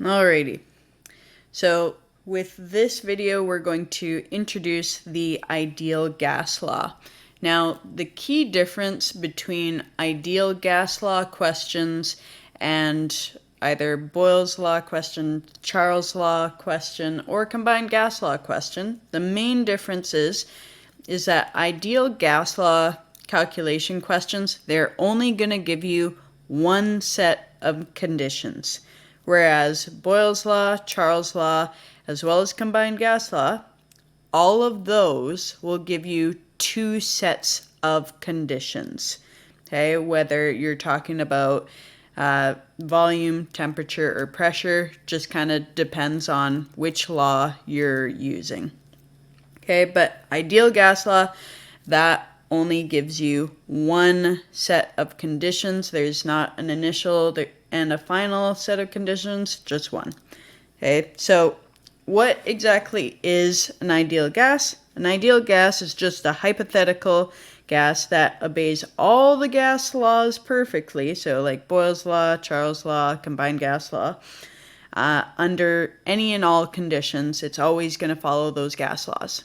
Alrighty, so with this video we're going to introduce the ideal gas law. Now the key difference between ideal gas law questions and either Boyle's law question, Charles' law question, or combined gas law question, the main difference is that ideal gas law calculation questions, they're only going to give you one set of conditions. Whereas Boyle's law, Charles' law, as well as combined gas law, all of those will give you two sets of conditions. Okay, whether you're talking about volume, temperature, or pressure, just kind of depends on which law you're using. Okay, but ideal gas law, that only gives you one set of conditions. There's not an initial and a final set of conditions, just one. Okay, so what exactly is an ideal gas? An ideal gas is just a hypothetical gas that obeys all the gas laws perfectly, so like Boyle's law, Charles' law, combined gas law. Under any and all conditions, it's always going to follow those gas laws.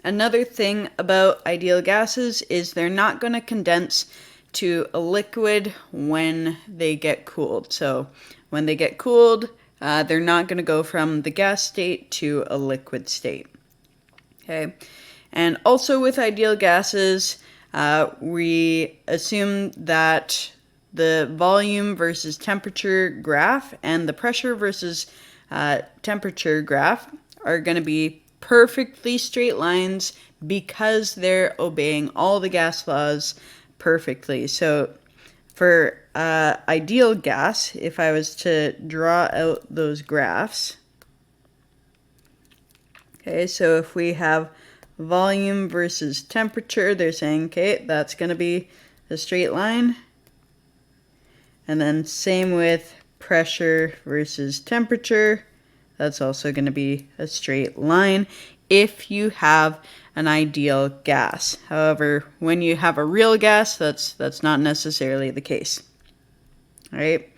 Another thing about ideal gases is they're not going to condense to a liquid when they get cooled. So when they get cooled, they're not going to go from the gas state to a liquid state. Okay, and also with ideal gases, we assume that the volume versus temperature graph and the pressure versus temperature graph are going to be perfectly straight lines because they're obeying all the gas laws perfectly. So for ideal gas, if I was to draw out those graphs, okay, so if we have volume versus temperature, they're saying, okay, that's going to be a straight line. And then same with pressure versus temperature. That's also going to be a straight line if you have an ideal gas. However, when you have a real gas, that's not necessarily the case. All right.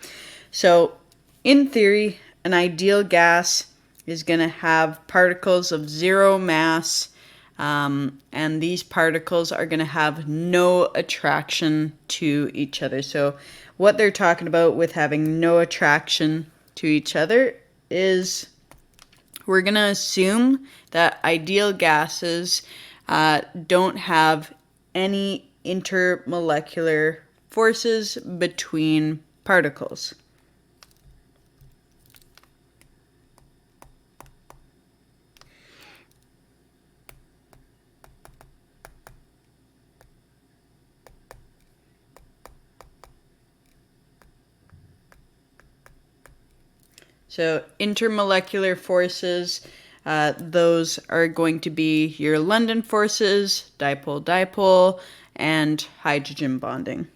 So in theory, an ideal gas is going to have particles of zero mass, and these particles are going to have no attraction to each other. So what they're talking about with having no attraction to each other is we're going to assume that ideal gases don't have any intermolecular forces between particles. So intermolecular forces, those are going to be your London forces, dipole-dipole, and hydrogen bonding.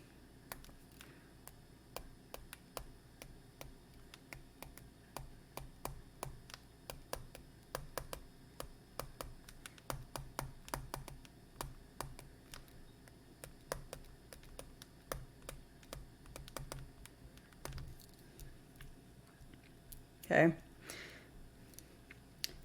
Okay.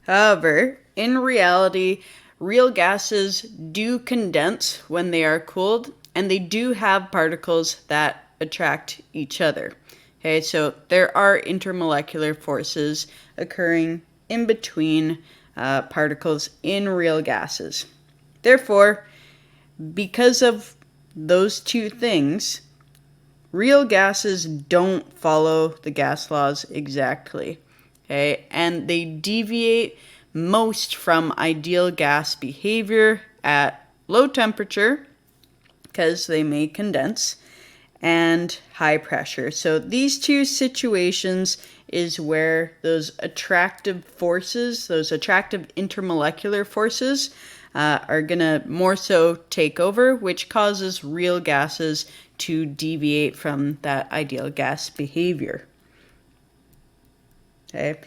However, in reality, real gases do condense when they are cooled, and they do have particles that attract each other. Okay, so there are intermolecular forces occurring in between particles in real gases. Therefore, because of those two things, real gases don't follow the gas laws exactly, okay? And they deviate most from ideal gas behavior at low temperature, because they may condense, and high pressure. So these two situations is where those attractive forces, those attractive intermolecular forces, are going to more so take over, which causes real gases to deviate from that ideal gas behavior. Okay.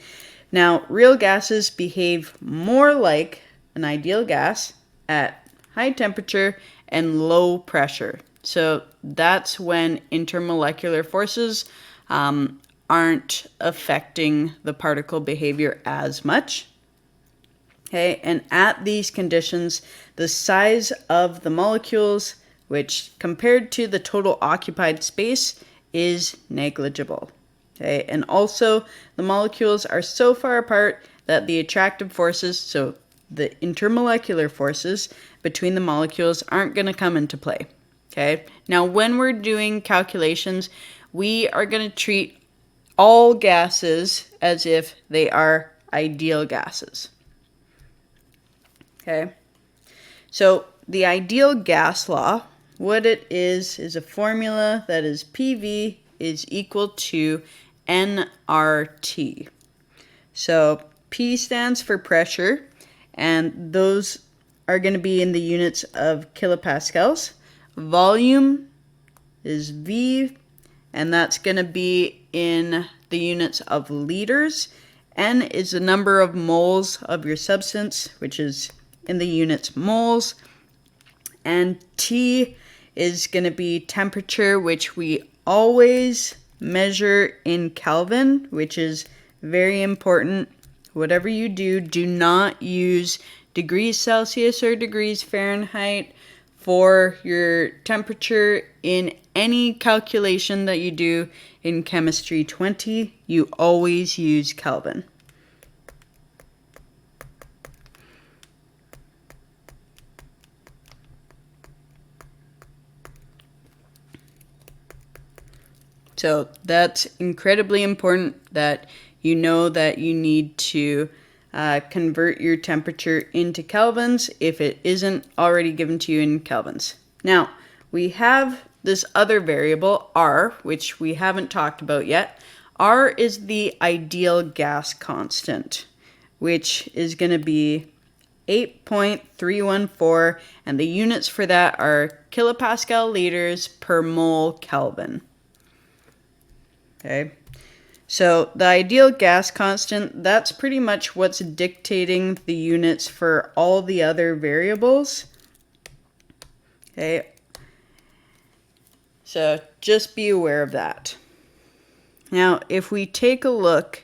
Now, real gases behave more like an ideal gas at high temperature and low pressure. So that's when intermolecular forces aren't affecting the particle behavior as much. Okay, and at these conditions, the size of the molecules, which compared to the total occupied space, is negligible. Okay, and also the molecules are so far apart that the attractive forces, so the intermolecular forces between the molecules, aren't going to come into play. Okay, now when we're doing calculations, we are going to treat all gases as if they are ideal gases. Okay, so the ideal gas law, what it is a formula that is PV is equal to nRT. So P stands for pressure, and those are going to be in the units of kilopascals. Volume is V, and that's going to be in the units of liters. N is the number of moles of your substance, which is in the units moles. And T is going to be temperature, which we always measure in Kelvin, which is very important. Whatever you do, do not use degrees Celsius or degrees Fahrenheit for your temperature in any calculation that you do in Chemistry 20. You always use Kelvin. So that's incredibly important that you know that you need to convert your temperature into kelvins if it isn't already given to you in kelvins. Now, we have this other variable, R, which we haven't talked about yet. R is the ideal gas constant, which is going to be 8.314, and the units for that are kilopascal liters per mole Kelvin. Okay, so the ideal gas constant, that's pretty much what's dictating the units for all the other variables. Okay, so just be aware of that. Now, if we take a look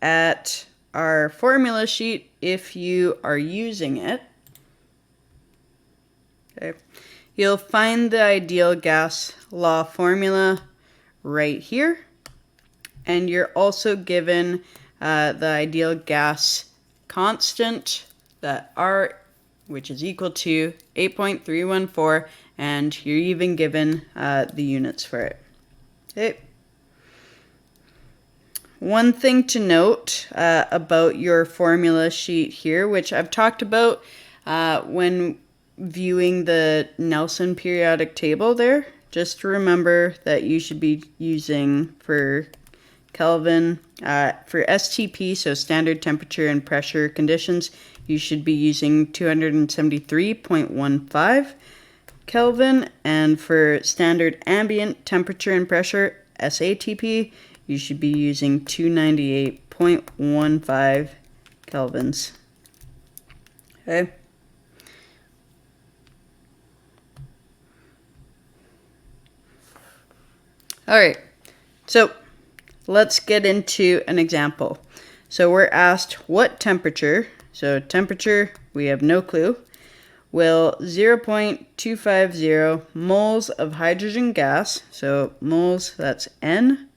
at our formula sheet, if you are using it, okay, you'll find the ideal gas law formula right here. And you're also given the ideal gas constant, that R, which is equal to 8.314, and you're even given the units for it. Okay. One thing to note about your formula sheet here, which I've talked about when viewing the Nelson periodic table there, just to remember that you should be using for Kelvin, for STP, so standard temperature and pressure conditions, you should be using 273.15 Kelvin, and for standard ambient temperature and pressure, SATP, you should be using 298.15 kelvins. Okay. All right. So let's get into an example. So we're asked what temperature, so temperature, we have no clue, will 0.250 moles of hydrogen gas, so moles, that's N,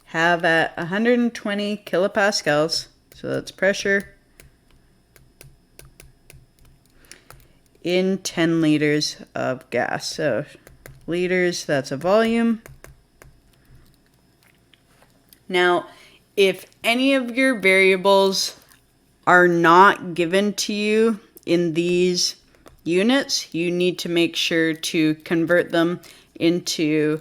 have at 120 kilopascals, so that's pressure, in 10 liters of gas. So liters, that's a volume. Now, if any of your variables are not given to you in these units, you need to make sure to convert them into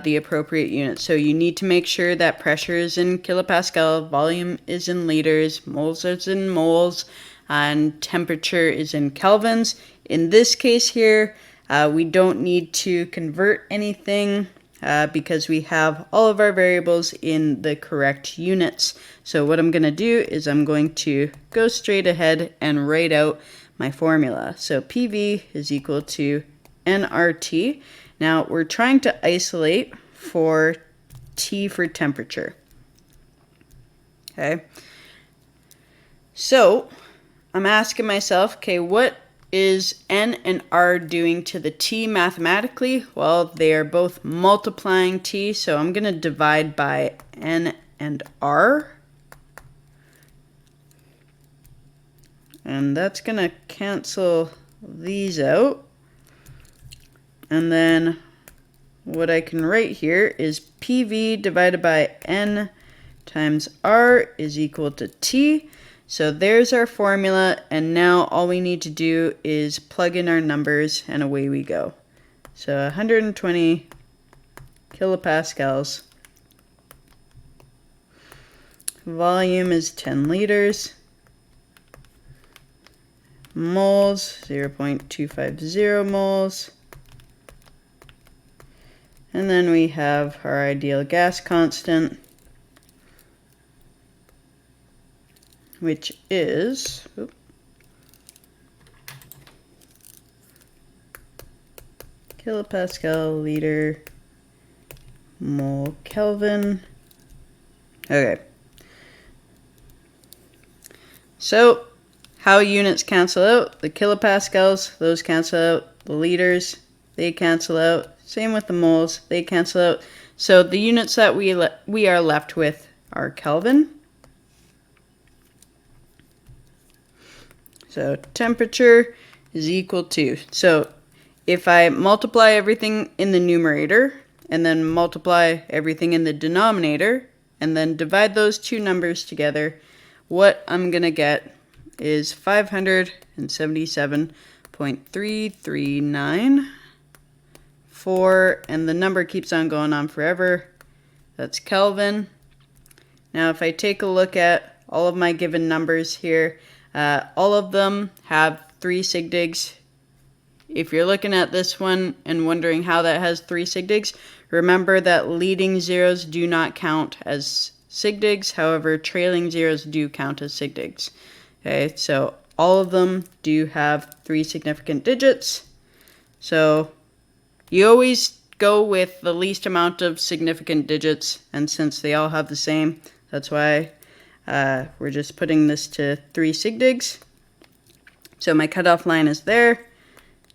the appropriate units. So you need to make sure that pressure is in kilopascal, volume is in liters, moles is in moles, and temperature is in kelvins. In this case here, we don't need to convert anything because we have all of our variables in the correct units. So what I'm going to do is I'm going to go straight ahead and write out my formula. So PV is equal to nRT. Now we're trying to isolate for T for temperature. Okay. So I'm asking myself, okay, what is N and R doing to the T mathematically? Well, they are both multiplying T, so I'm going to divide by N and R. And that's going to cancel these out. And then what I can write here is PV divided by N times R is equal to T. So there's our formula, and now all we need to do is plug in our numbers, and away we go. So 120 kilopascals. Volume is 10 liters. Moles, 0.250 moles. And then we have our ideal gas constant, which is kilopascal liter mole Kelvin. Okay. So how units cancel out? The kilopascals, those cancel out. The liters, they cancel out. Same with the moles, they cancel out. So the units that we are left with are Kelvin. So temperature is equal to, so if I multiply everything in the numerator and then multiply everything in the denominator and then divide those two numbers together, what I'm going to get is 577.3394, and the number keeps on going on forever. That's Kelvin. Now if I take a look at all of my given numbers here, all of them have 3 sigdigs. If you're looking at this one and wondering how that has 3 sigdigs, remember that leading zeros do not count as sigdigs. However, trailing zeros do count as sigdigs. Okay, so all of them do have 3 significant digits. So you always go with the least amount of significant digits, and since they all have the same, that's why we're just putting this to 3 sigdigs. So my cutoff line is there.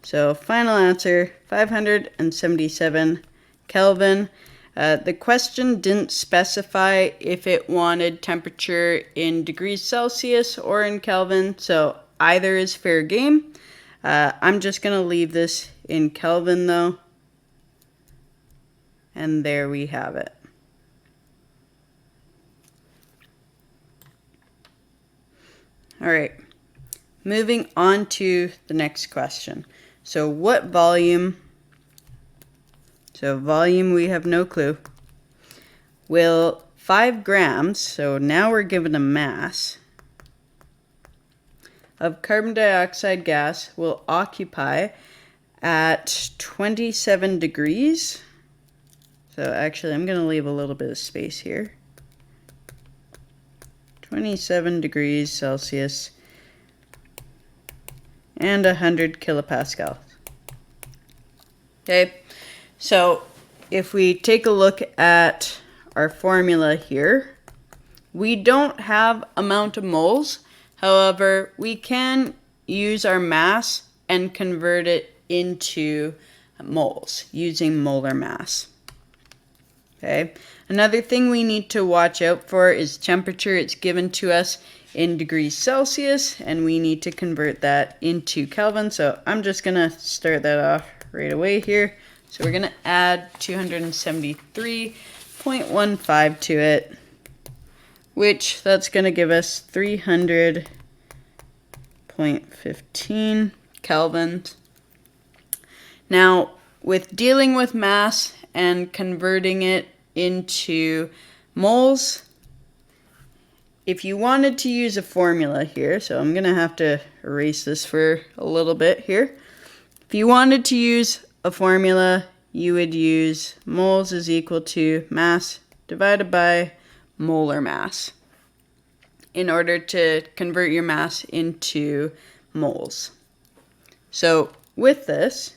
So final answer, 577 Kelvin. The question didn't specify if it wanted temperature in degrees Celsius or in Kelvin, so either is fair game. I'm just going to leave this in Kelvin though. And there we have it. All right, moving on to the next question. So what volume, so volume we have no clue, will 5 grams, so now we're given a mass, of carbon dioxide gas will occupy at 27 degrees. So actually I'm going to leave a little bit of space here. 27 degrees Celsius and 100 kilopascals. Okay, so if we take a look at our formula here, we don't have amount of moles. However, we can use our mass and convert it into moles using molar mass. Okay. Another thing we need to watch out for is temperature. It's given to us in degrees Celsius, and we need to convert that into Kelvin. So I'm just going to start that off right away here. So we're going to add 273.15 to it, which that's going to give us 300.15 kelvins. Now, with dealing with mass and converting it into moles, if you wanted to use a formula here, so I'm going to have to erase this for a little bit here. If you wanted to use a formula, you would use moles is equal to mass divided by molar mass in order to convert your mass into moles. So with this,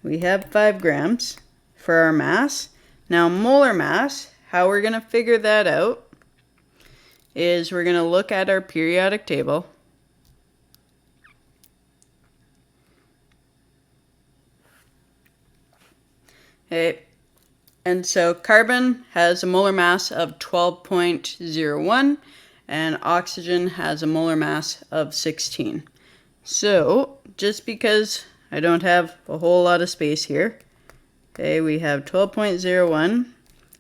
we have 5 grams for our mass. Now molar mass, how we're going to figure that out is we're going to look at our periodic table. Okay. And so carbon has a molar mass of 12.01 and oxygen has a molar mass of 16. So just because I don't have a whole lot of space here, okay, we have 12.01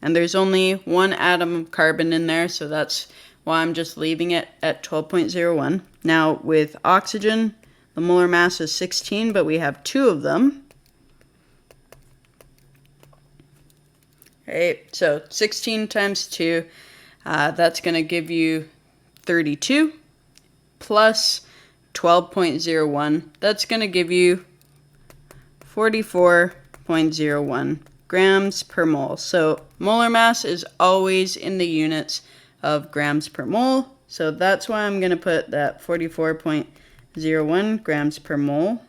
and there's only one atom of carbon in there, so that's why I'm just leaving it at 12.01. Now with oxygen, the molar mass is 16, but we have 2 of them. Okay, so 16 times 2, that's going to give you 32 plus 12.01. That's going to give you 44.01 grams per mole. So molar mass is always in the units of grams per mole. So that's why I'm going to put that 44.01 grams per mole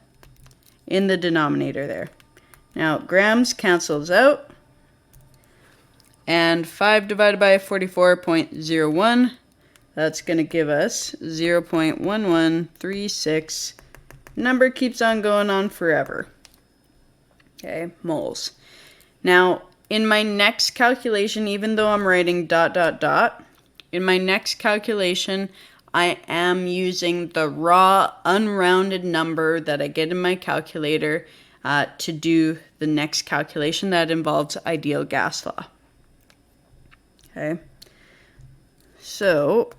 in the denominator there. Now grams cancels out. And 5 divided by 44.01, that's going to give us 0.1136. Number keeps on going on forever. Okay, moles. Now, in my next calculation, even though I'm writing ... in my next calculation, I am using the raw unrounded number that I get in my calculator to do the next calculation that involves ideal gas law. Okay, so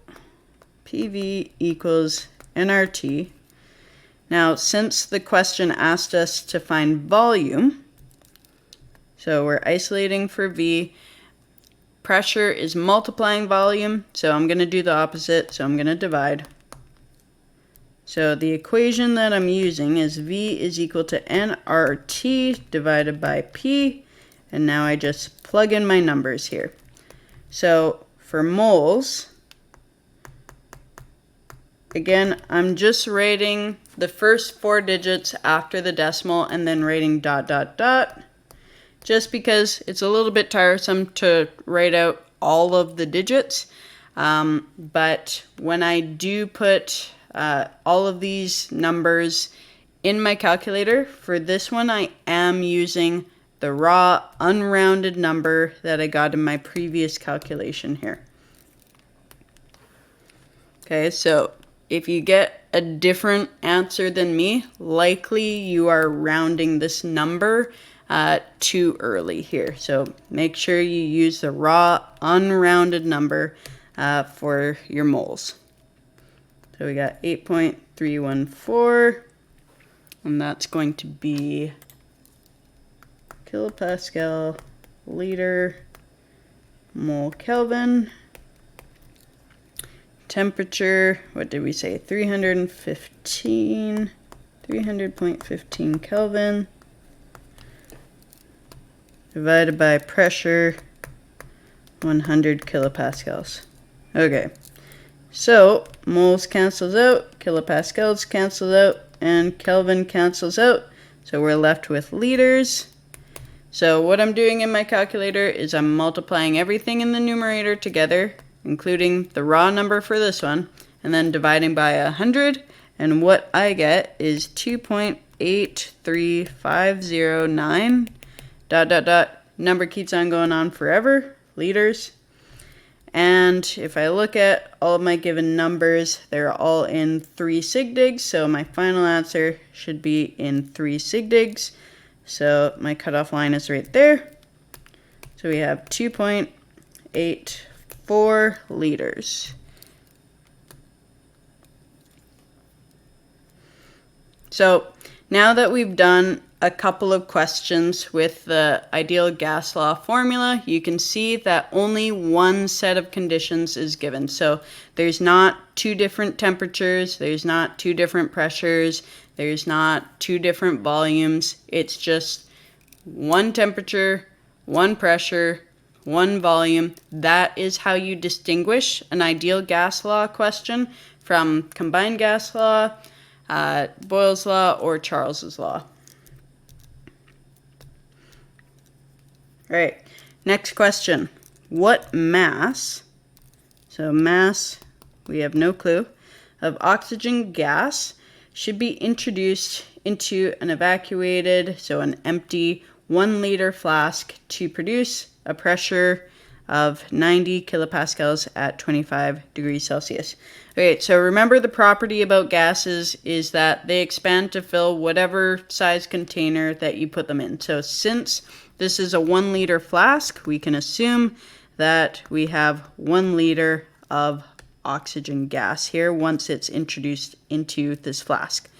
PV equals nRT. Now, since the question asked us to find volume, so we're isolating for V, pressure is multiplying volume, so I'm going to do the opposite, so I'm going to divide. So the equation that I'm using is V is equal to nRT divided by P, and now I just plug in my numbers here. So for moles, again, I'm just writing the first 4 digits after the decimal and then writing ... just because it's a little bit tiresome to write out all of the digits. But when I do put all of these numbers in my calculator, for this one I am using the raw unrounded number that I got in my previous calculation here. Okay, so if you get a different answer than me, likely you are rounding this number too early here. So make sure you use the raw unrounded number for your moles. So we got 8.314, and that's going to be kilopascal liter mole Kelvin. Temperature, what did we say? 300.15 Kelvin divided by pressure 100 kilopascals. Okay, so moles cancels out, kilopascals cancels out, and Kelvin cancels out. So we're left with liters. So what I'm doing in my calculator is I'm multiplying everything in the numerator together, including the raw number for this one, and then dividing by 100, and what I get is 2.83509 ... number keeps on going on forever, liters. And if I look at all of my given numbers, they're all in 3 sigdigs, so my final answer should be in 3 sigdigs. So my cutoff line is right there. So we have 2.84 liters. So now that we've done a couple of questions with the ideal gas law formula, you can see that only one set of conditions is given. So there's not 2 different temperatures, there's not 2 different pressures, there's not 2 different volumes. It's just 1 temperature, 1 pressure, 1 volume. That is how you distinguish an ideal gas law question from combined gas law, Boyle's law, or Charles's law. All right, next question. What mass, so mass, we have no clue, of oxygen gas should be introduced into an evacuated, so an empty 1 liter flask to produce a pressure of 90 kilopascals at 25 degrees Celsius. Okay, so remember the property about gases is that they expand to fill whatever size container that you put them in. So since this is a 1 liter flask, we can assume that we have 1 liter of oxygen gas here once it's introduced into this flask.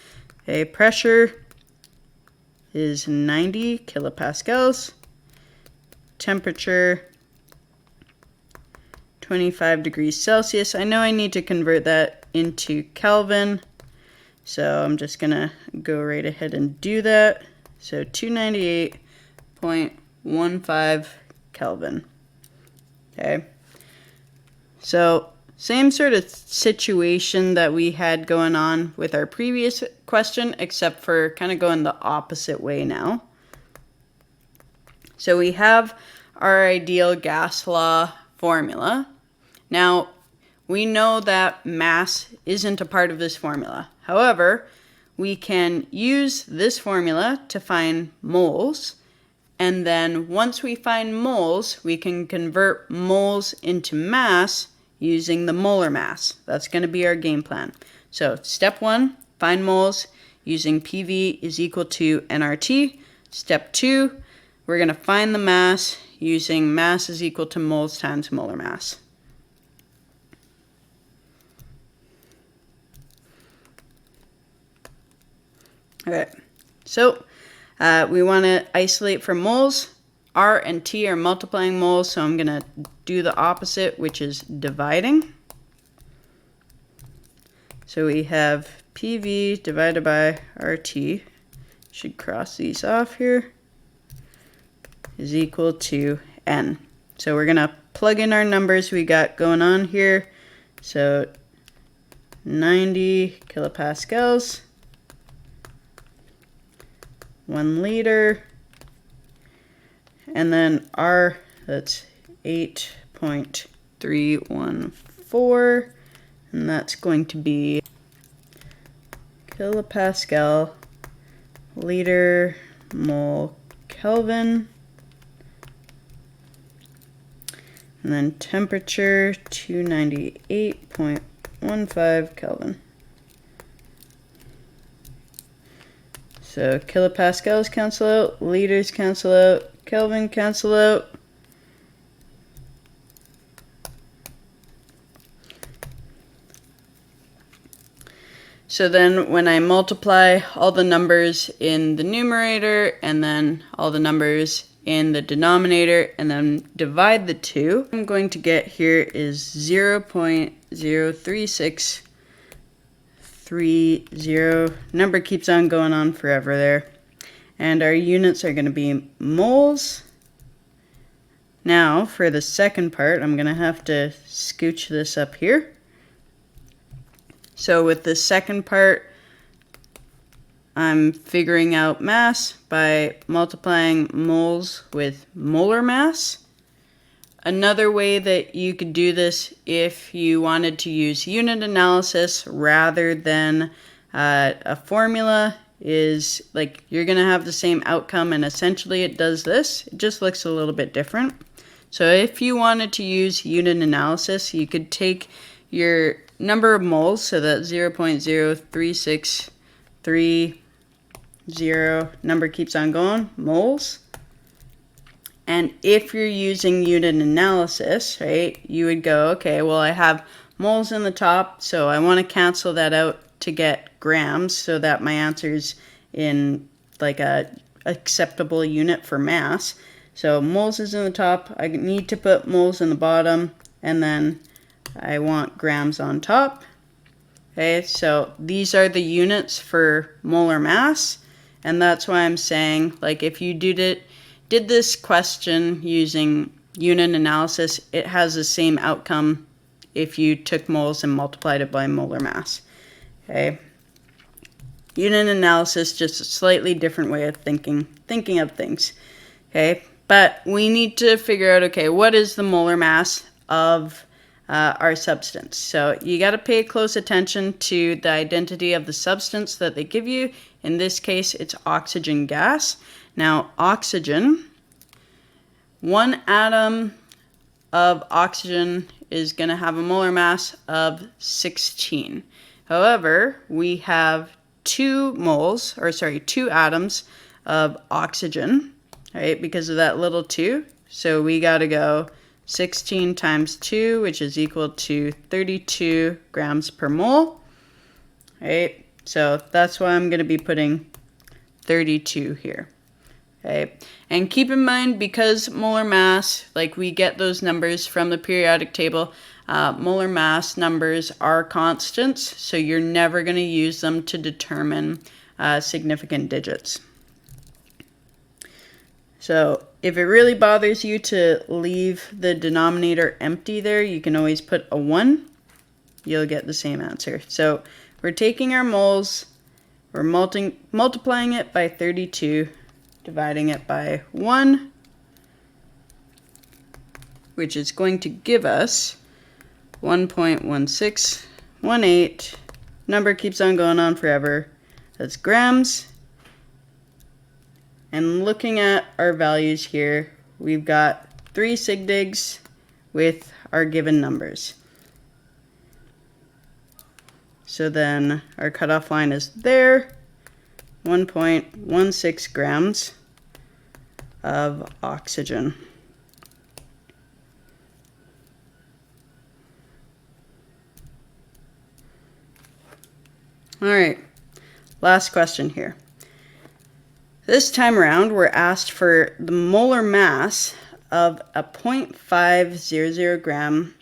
Okay, pressure is 90 kilopascals, temperature 25 degrees Celsius. I know I need to convert that into Kelvin, so I'm just gonna go right ahead and do that. So 298.15 Kelvin. Okay, so same sort of situation that we had going on with our previous question, except for kind of going the opposite way now. So we have our ideal gas law formula. Now, we know that mass isn't a part of this formula. However, we can use this formula to find moles, and then once we find moles, we can convert moles into mass using the molar mass. That's going to be our game plan. So step 1, find moles using PV is equal to nRT. Step 2, we're going to find the mass using mass is equal to moles times molar mass. Okay, so we want to isolate for moles. R and T are multiplying moles, so I'm going to do the opposite, which is dividing. So we have PV divided by RT, should cross these off here, is equal to N. So we're going to plug in our numbers we got going on here. So 90 kilopascals, 1 liter, and then R, that's 8.314, and that's going to be kilopascal, liter, mole, Kelvin. And then temperature, 298.15 Kelvin. So kilopascals cancel out, liters cancel out, Kelvin cancel out. So then when I multiply all the numbers in the numerator and then all the numbers in the denominator and then divide the two, I'm going to get here is 0.03630. Number keeps on going on forever there. And our units are going to be moles. Now for the second part, I'm going to have to scooch this up here. So with the second part, I'm figuring out mass by multiplying moles with molar mass. Another way that you could do this if you wanted to use unit analysis rather than a formula is like you're going to have the same outcome, and essentially it does this. It just looks a little bit different. So if you wanted to use unit analysis, you could take your number of moles, so that 0.03630, number keeps on going, moles. And if you're using unit analysis, right, you would go, okay, well, I have moles in the top, so I want to cancel that out to get grams so that my answer's in like a acceptable unit for mass. So moles is in the top, I need to put moles in the bottom, and then I want grams on top. Okay, so these are the units for molar mass, and that's why I'm saying, like, if you did this question using unit analysis, it has the same outcome if you took moles and multiplied it by molar mass. Okay, unit analysis, just a slightly different way of thinking of things. Okay, But we need to figure out, okay, what is the molar mass of our substance? So you got to pay close attention to the identity of the substance that they give you. In this case, it's oxygen gas. Now, oxygen, one atom of oxygen is going to have a molar mass of 16. However, we have 2 atoms of oxygen, right, because of that little 2. So we got to go 16 times 2, which is equal to 32 grams per mole, right? So that's why I'm going to be putting 32 here. Okay. And keep in mind, because molar mass, like we get those numbers from the periodic table, molar mass numbers are constants, so you're never going to use them to determine significant digits. So if it really bothers you to leave the denominator empty there, you can always put a 1. You'll get the same answer. So we're taking our moles, we're multiplying it by 32, dividing it by 1, which is going to give us 1.1618. Number keeps on going on forever. That's grams. And looking at our values here, we've got 3 sig digs with our given numbers. So then our cutoff line is there, 1.16 grams of oxygen. All right, last question here. This time around, we're asked for the molar mass of a 0.500 gram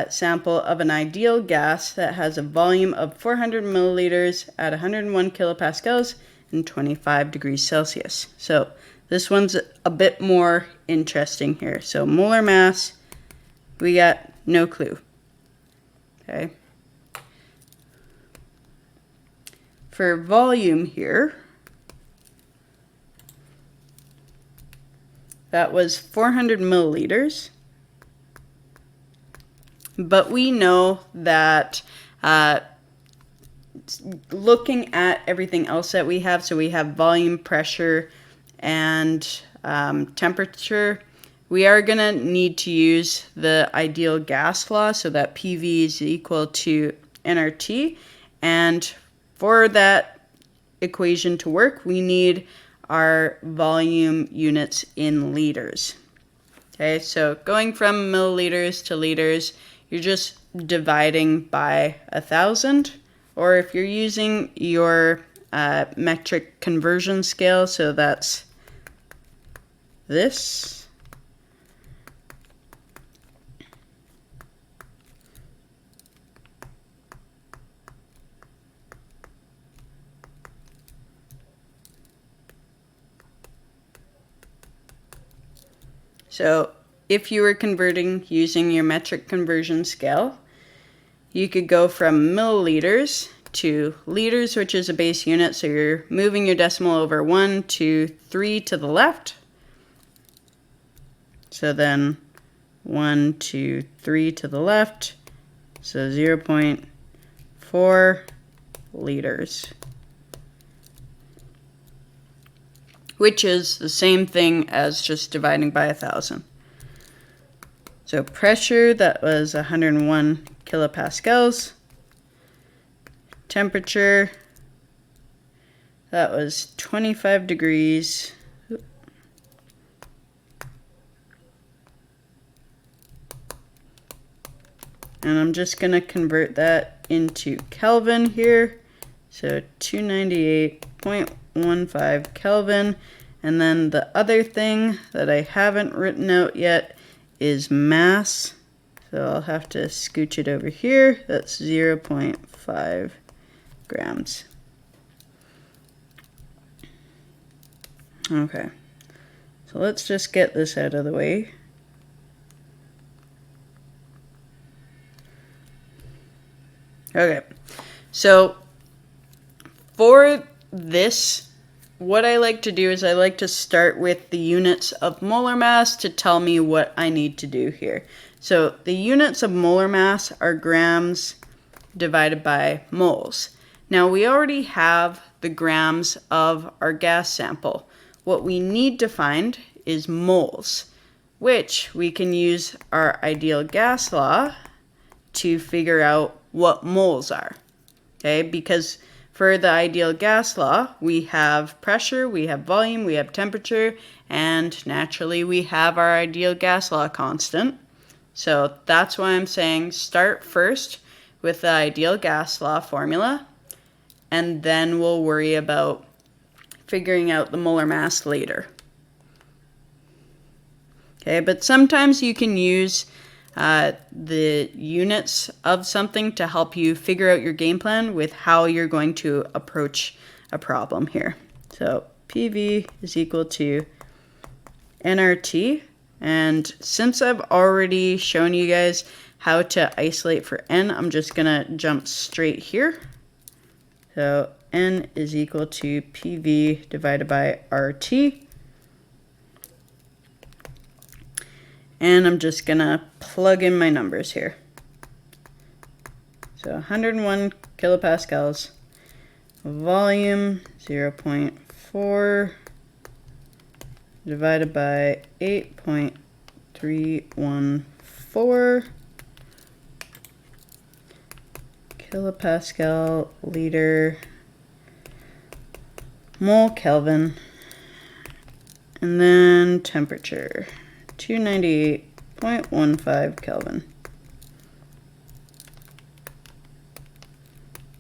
sample of an ideal gas that has a volume of 400 milliliters at 101 kilopascals and 25 degrees Celsius. So this one's a bit more interesting here. So molar mass, we got no clue. Okay. For volume here, that was 400 milliliters. But we know that looking at everything else that we have, so we have volume, pressure, and temperature, we are going to need to use the ideal gas law, so that PV is equal to nRT. And for that equation to work, we need our volume units in liters. Okay, so going from milliliters to liters, you're just dividing by 1,000, or if you're using your metric conversion scale, so that's this. So if you were converting using your metric conversion scale, you could go from milliliters to liters, which is a base unit. So you're moving your decimal over 1, 2, 3 to the left. So then 1, 2, 3 to the left. So 0.4 liters. Which is the same thing as just dividing by 1,000. So pressure, that was 101 kilopascals. Temperature, that was 25 degrees. And I'm just going to convert that into Kelvin here. So 298.15 Kelvin. And then the other thing that I haven't written out yet is mass. So I'll have to scooch it over here. That's 0.5 grams. Okay. So let's just get this out of the way. Okay. So for this what I like to do is I like to start with the units of molar mass to tell me what I need to do here. So the units of molar mass are grams divided by moles. Now we already have the grams of our gas sample. What we need to find is moles, which we can use our ideal gas law to figure out what moles are. Okay, because for the ideal gas law, we have pressure, we have volume, we have temperature, and naturally we have our ideal gas law constant. So that's why I'm saying start first with the ideal gas law formula, and then we'll worry about figuring out the molar mass later. Okay, but sometimes you can use the units of something to help you figure out your game plan with how you're going to approach a problem here. So PV is equal to nRT, and since I've already shown you guys how to isolate for N, I'm just gonna jump straight here. So N is equal to PV divided by RT. And I'm just gonna plug in my numbers here. So 101 kilopascals, volume 0.4 divided by 8.314 kilopascal liter mole Kelvin, and then temperature 298.15 Kelvin.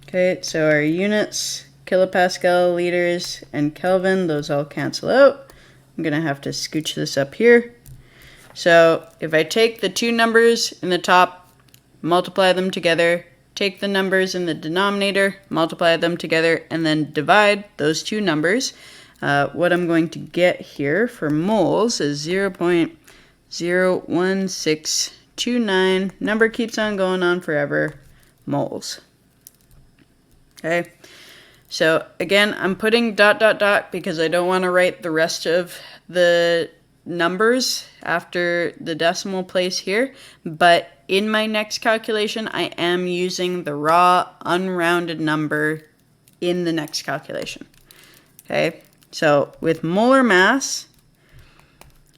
Okay, so our units, kilopascal, liters, and Kelvin, those all cancel out. I'm gonna have to scooch this up here. So if I take the two numbers in the top, multiply them together, take the numbers in the denominator, multiply them together, and then divide those two numbers, what I'm going to get here for moles is 0.01629, number keeps on going on forever, moles. Okay, so again, I'm putting ... because I don't want to write the rest of the numbers after the decimal place here, but in my next calculation, I am using the raw unrounded number in the next calculation. Okay, so with molar mass,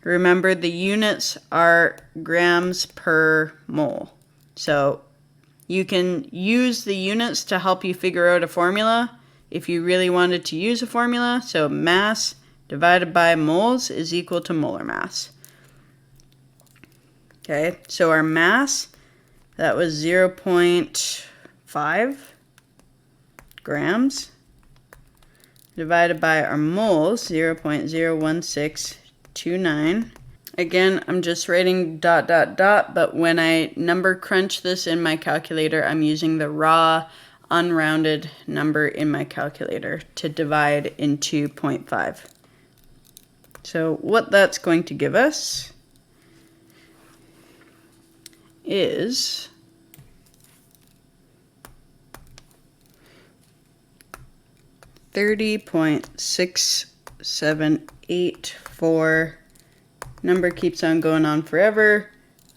remember the units are grams per mole. So you can use the units to help you figure out a formula if you really wanted to use a formula. So mass divided by moles is equal to molar mass. Okay, so our mass, that was 0.5 grams, divided by our moles, 0.01629. Again, I'm just writing ... but when I number crunch this in my calculator, I'm using the raw unrounded number in my calculator to divide into 0.5. So what that's going to give us is 30.6784. Number keeps on going on forever.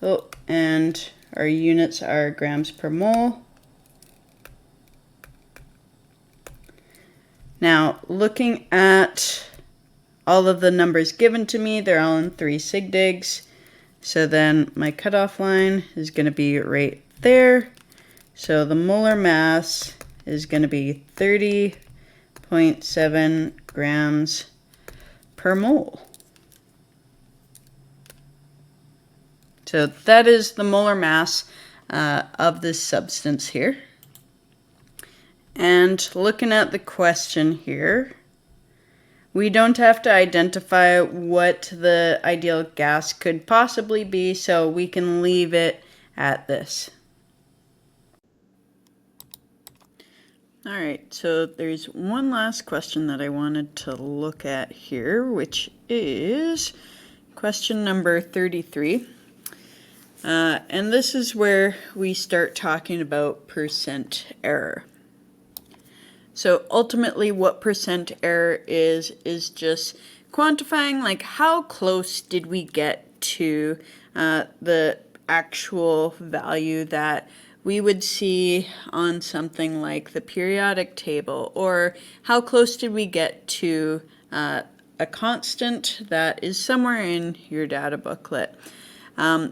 Oh, and our units are grams per mole. Now, looking at all of the numbers given to me, they're all in 3 sig digs. So then my cutoff line is going to be right there. So the molar mass is going to be 30.7 grams per mole. So that is the molar mass of this substance here. And looking at the question here, we don't have to identify what the ideal gas could possibly be, so we can leave it at this. All right, so there's one last question that I wanted to look at here, which is question number 33. And this is where we start talking about percent error. So ultimately what percent error is just quantifying like how close did we get to the actual value that we would see on something like the periodic table, or how close did we get to a constant that is somewhere in your data booklet.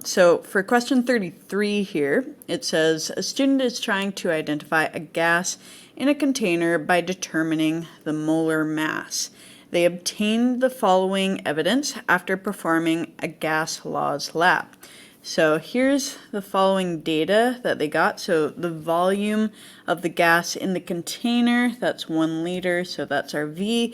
So for question 33 here, it says a student is trying to identify a gas in a container by determining the molar mass. They obtained the following evidence after performing a gas laws lab. So here's the following data that they got. So the volume of the gas in the container, that's 1 liter, so that's our V.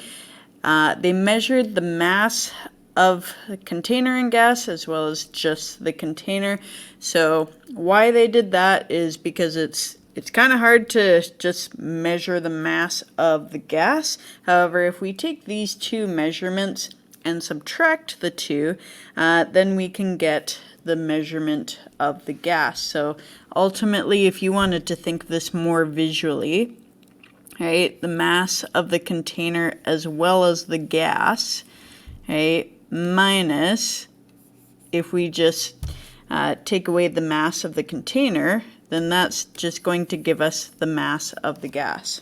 They measured the mass of the container and gas as well as just the container. So why they did that is because it's kind of hard to just measure the mass of the gas. However, if we take these two measurements and subtract the two, then we can get the measurement of the gas. So ultimately, if you wanted to think this more visually, right, the mass of the container as well as the gas, right, minus, if we just take away the mass of the container, then that's just going to give us the mass of the gas.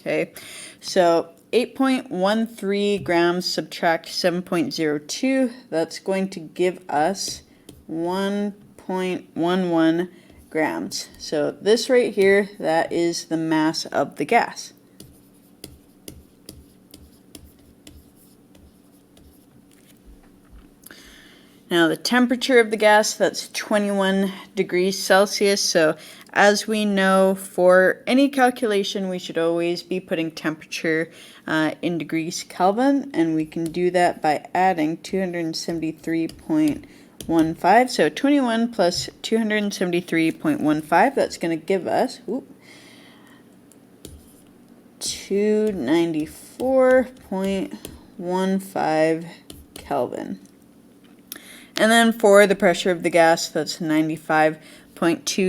Okay, so 8.13 grams subtract 7.02, that's going to give us 1.11 grams. So this right here, that is the mass of the gas. Now the temperature of the gas, that's 21 degrees Celsius. So as we know, for any calculation, we should always be putting temperature in degrees Kelvin, and we can do that by adding 273.15. So 21 plus 273.15, that's going to give us 294.15 Kelvin. And then for the pressure of the gas, that's 95.2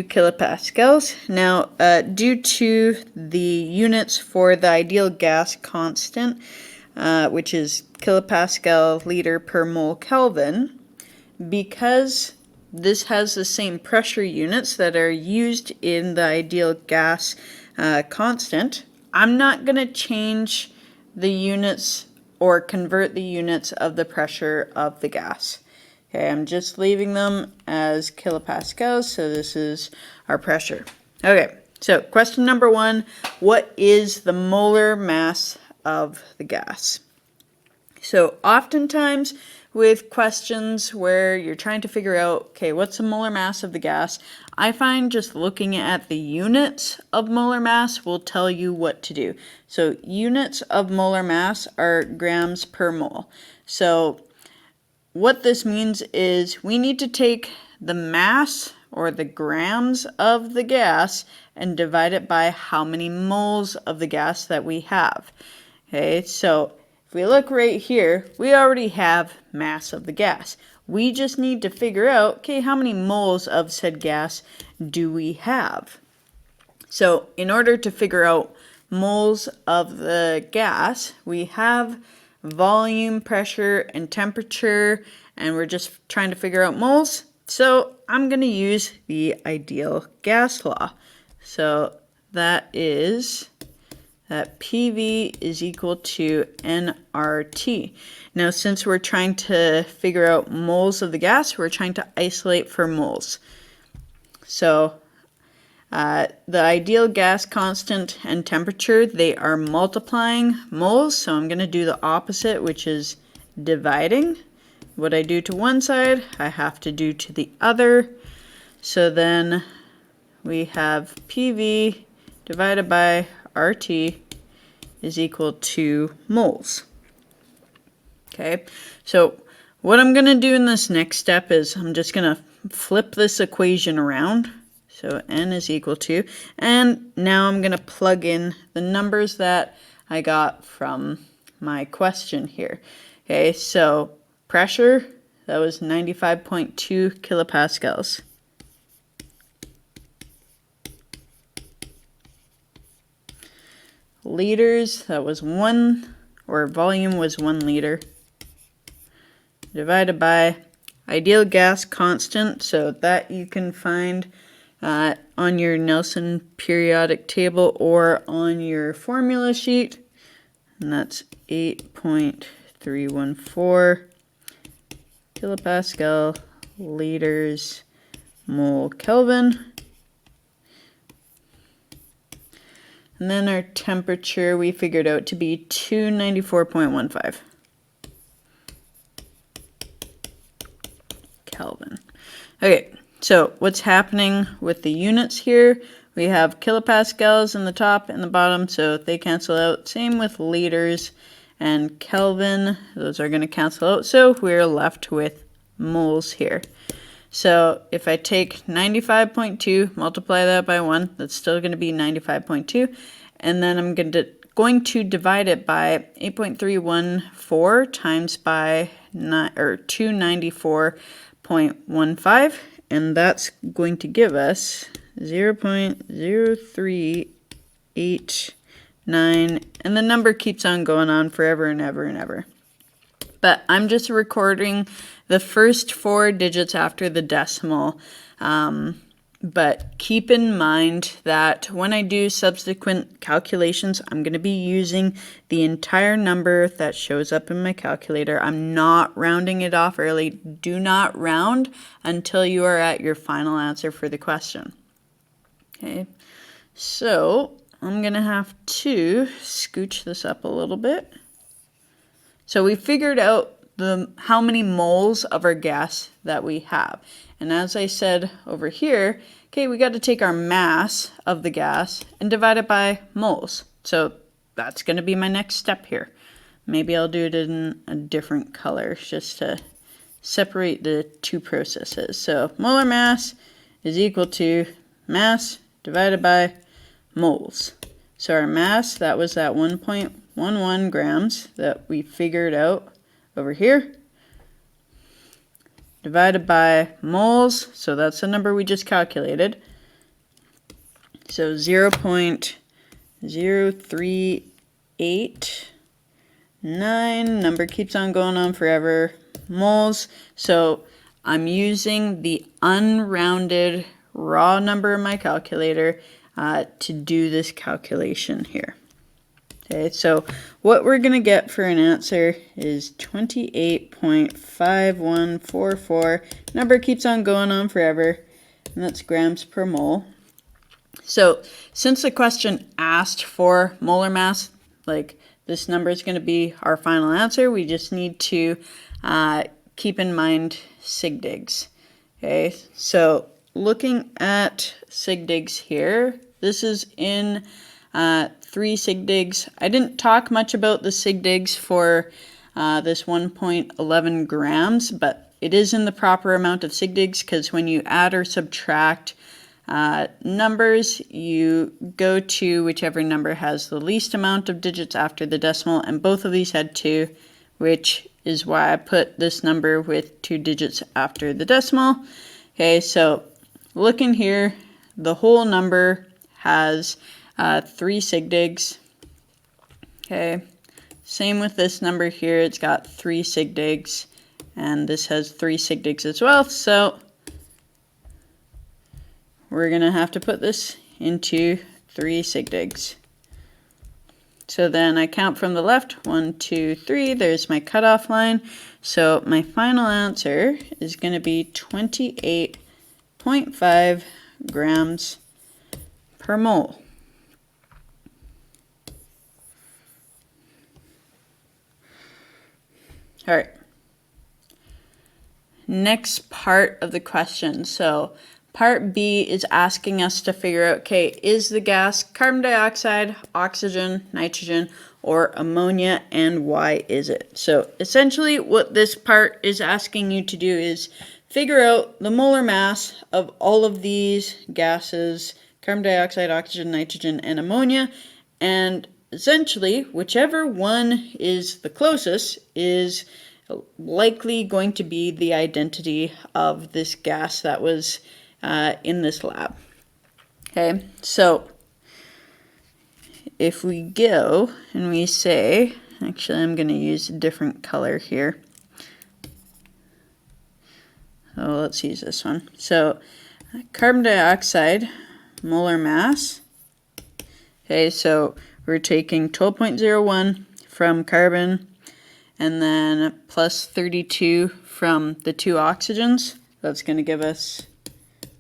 kilopascals. Now, due to the units for the ideal gas constant, which is kilopascal liter per mole Kelvin, because this has the same pressure units that are used in the ideal gas constant, I'm not going to change the units or convert the units of the pressure of the gas. Okay, I'm just leaving them as kilopascals, so this is our pressure. Okay, so question number 1, what is the molar mass of the gas? So oftentimes with questions where you're trying to figure out, okay, what's the molar mass of the gas, I find just looking at the units of molar mass will tell you what to do. So units of molar mass are grams per mole. So what this means is we need to take the mass or the grams of the gas and divide it by how many moles of the gas that we have. Okay, so if we look right here, we already have mass of the gas. We just need to figure out, okay, how many moles of said gas do we have? So in order to figure out moles of the gas, we have volume, pressure, and temperature, and we're just trying to figure out moles. So I'm going to use the ideal gas law. So that is that PV is equal to nRT. Now, since we're trying to figure out moles of the gas, we're trying to isolate for moles. So the ideal gas constant and temperature, they are multiplying moles, so I'm going to do the opposite, which is dividing. What I do to one side, I have to do to the other. So then we have PV divided by RT is equal to moles. Okay, so what I'm going to do in this next step is I'm just going to flip this equation around. So N is equal to, and now I'm going to plug in the numbers that I got from my question here. Okay, so pressure, that was 95.2 kilopascals. liters, that was 1, or volume was 1 liter, divided by ideal gas constant, so that you can find on your Nelson periodic table or on your formula sheet, and that's 8.314 kilopascal liters mole Kelvin. And then our temperature we figured out to be 294.15 Kelvin. Okay, so what's happening with the units here? We have kilopascals in the top and the bottom, so they cancel out. Same with liters and Kelvin. Those are going to cancel out, so we're left with moles here. So if I take 95.2, multiply that by 1, that's still going to be 95.2. And then I'm going to divide it by 8.314 times by 294.15. And that's going to give us 0.0389. And the number keeps on going on forever and ever and ever. But I'm just recording the first 4 digits after the decimal. But keep in mind that when I do subsequent calculations, I'm going to be using the entire number that shows up in my calculator. I'm not rounding it off early. Do not round until you are at your final answer for the question. Okay, so I'm going to have to scooch this up a little bit. So we figured out how many moles of our gas that we have. And as I said over here, okay, we got to take our mass of the gas and divide it by moles. So that's going to be my next step here. Maybe I'll do it in a different color just to separate the two processes. So molar mass is equal to mass divided by moles. So our mass, that was that 1.11 grams that we figured out over here, divided by moles, so that's the number we just calculated. So 0.0389, number keeps on going on forever, moles. So I'm using the unrounded raw number in my calculator to do this calculation here. Okay, so what we're going to get for an answer is 28.5144. Number keeps on going on forever, and that's grams per mole. So since the question asked for molar mass, like this number is going to be our final answer, we just need to keep in mind sig digs. Okay, so looking at sig digs here, this is in 3 sig digs. I didn't talk much about the sig digs for this 1.11 grams, but it is in the proper amount of sig digs because when you add or subtract numbers, you go to whichever number has the least amount of digits after the decimal, and both of these had 2, which is why I put this number with 2 digits after the decimal. Okay, so looking here, the whole number has 3 sig digs. Okay, same with this number here, it's got 3 sig digs, and this has 3 sig digs as well, so we're going to have to put this into 3 sig digs. So then I count from the left, 1, 2, 3, there's my cutoff line. So my final answer is going to be 28.5 grams per mole. All right. Next part of the question. So part B is asking us to figure out, okay, is the gas carbon dioxide, oxygen, nitrogen, or ammonia, and why is it? So essentially what this part is asking you to do is figure out the molar mass of all of these gases, carbon dioxide, oxygen, nitrogen, and ammonia, and essentially whichever one is the closest is likely going to be the identity of this gas that was in this lab. Okay, so if we go and we say, actually I'm going to use a different color here. So let's use this one. So carbon dioxide molar mass. Okay, so we're taking 12.01 from carbon and then plus 32 from the two oxygens. That's going to give us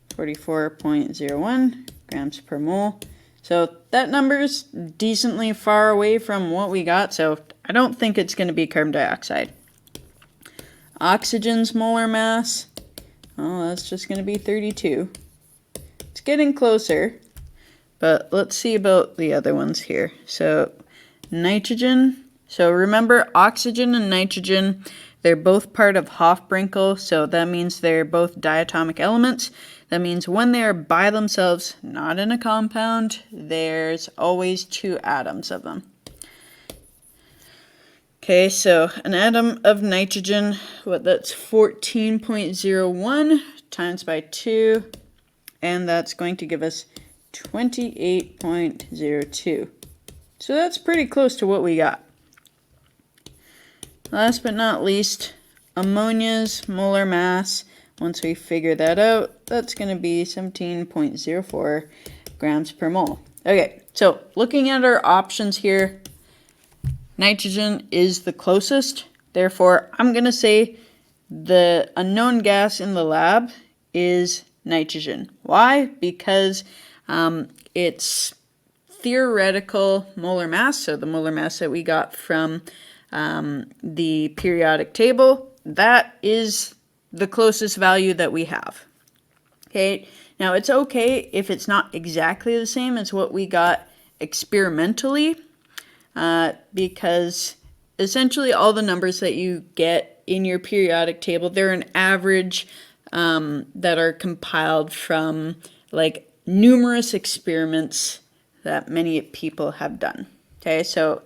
44.01 grams per mole. So that number is decently far away from what we got, so I don't think it's going to be carbon dioxide. Oxygen's molar mass, oh, that's just going to be 32. It's getting closer, but let's see about the other ones here. So nitrogen, so remember oxygen and nitrogen, they're both part of Hofbrinkel, so that means they're both diatomic elements. That means when they are by themselves, not in a compound, there's always two atoms of them. Okay, so an atom of nitrogen, that's 14.01 times by 2, and that's going to give us 28.02. So that's pretty close to what we got. Last but not least, ammonia's molar mass. Once we figure that out, that's going to be 17.04 grams per mole. Okay, so looking at our options here, nitrogen is the closest. Therefore, I'm going to say the unknown gas in the lab is nitrogen. Why? Because its theoretical molar mass, so the molar mass that we got from the periodic table, that is the closest value that we have. Okay, now it's okay if it's not exactly the same as what we got experimentally, because essentially all the numbers that you get in your periodic table, they're an average that are compiled from like numerous experiments that many people have done. Okay, so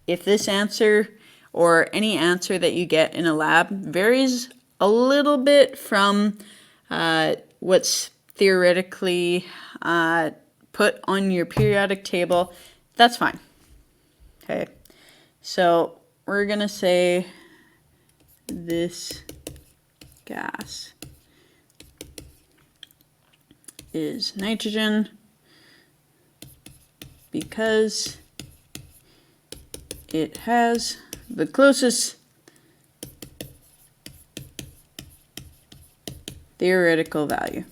if this answer or any answer that you get in a lab varies a little bit from what's theoretically put on your periodic table, that's fine. Okay, so we're going to say this gas is nitrogen because it has the closest theoretical value.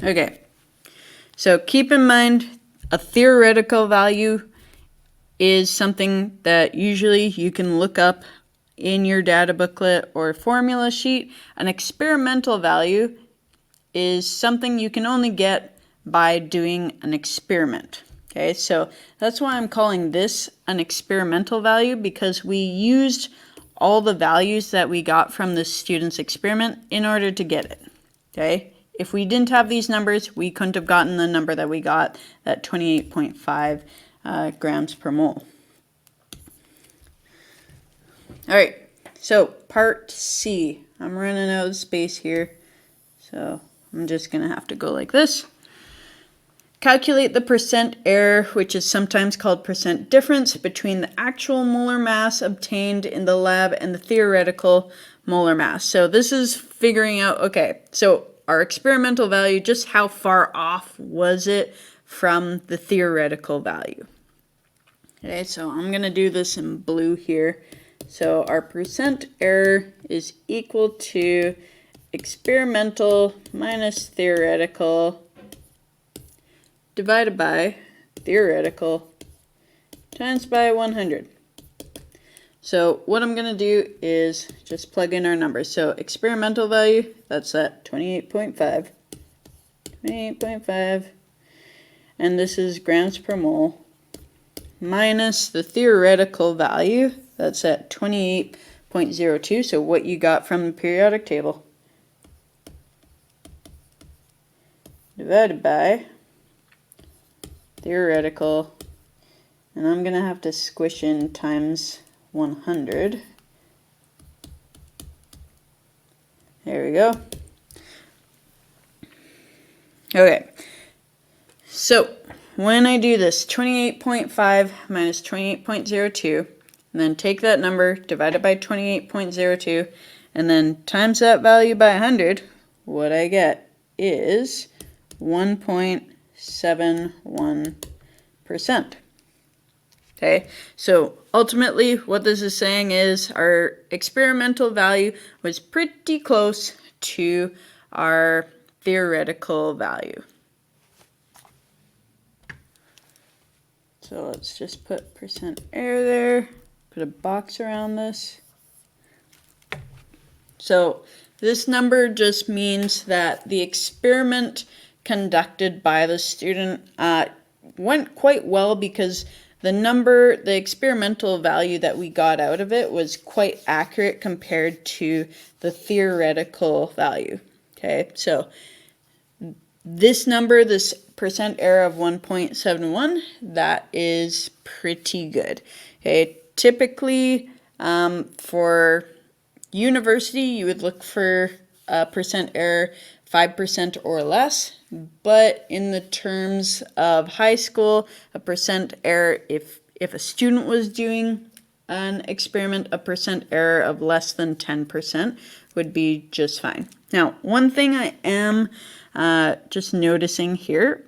Okay, so keep in mind a theoretical value is something that usually you can look up in your data booklet or formula sheet. An experimental value is something you can only get by doing an experiment. Okay, so that's why I'm calling this an experimental value, because we used all the values that we got from the student's experiment in order to get it. Okay, if we didn't have these numbers, we couldn't have gotten the number that we got, that 28.5 grams per mole. All right, so part C. I'm running out of space here, so I'm just going to have to go like this. Calculate the percent error, which is sometimes called percent difference, between the actual molar mass obtained in the lab and the theoretical molar mass. So this is figuring out, okay, so our experimental value, just how far off was it from the theoretical value? Okay, so I'm going to do this in blue here. So our percent error is equal to experimental minus theoretical divided by theoretical times by 100. So what I'm going to do is just plug in our numbers. So experimental value, that's at 28.5. 28.5. And this is grams per mole. Minus the theoretical value, that's at 28.02. So what you got from the periodic table. Divided by theoretical, and I'm going to have to squish in times 100. There we go. Okay, so when I do this, 28.5 minus 28.02, and then take that number, divide it by 28.02, and then times that value by 100, what I get is 1.71%. Okay, so ultimately what this is saying is our experimental value was pretty close to our theoretical value. So let's just put percent error there, put a box around this. So this number just means that the experiment conducted by the student went quite well, because the experimental value that we got out of it was quite accurate compared to the theoretical value. Okay, so this number, this percent error of 1.71, that is pretty good. Okay, typically for university, you would look for a percent error 5% or less, but in the terms of high school, a percent error, if a student was doing an experiment, a percent error of less than 10% would be just fine. Now, one thing I am just noticing here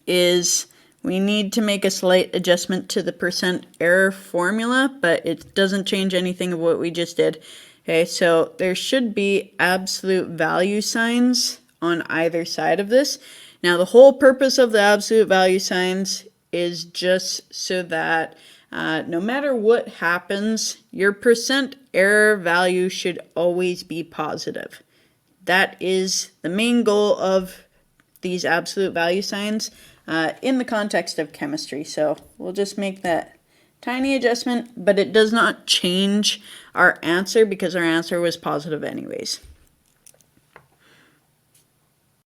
is we need to make a slight adjustment to the percent error formula, but it doesn't change anything of what we just did. Okay, so there should be absolute value signs on either side of this. Now, the whole purpose of the absolute value signs is just so that no matter what happens, your percent error value should always be positive. That is the main goal of these absolute value signs in the context of chemistry. So we'll just make that tiny adjustment, but it does not change our answer because our answer was positive anyways.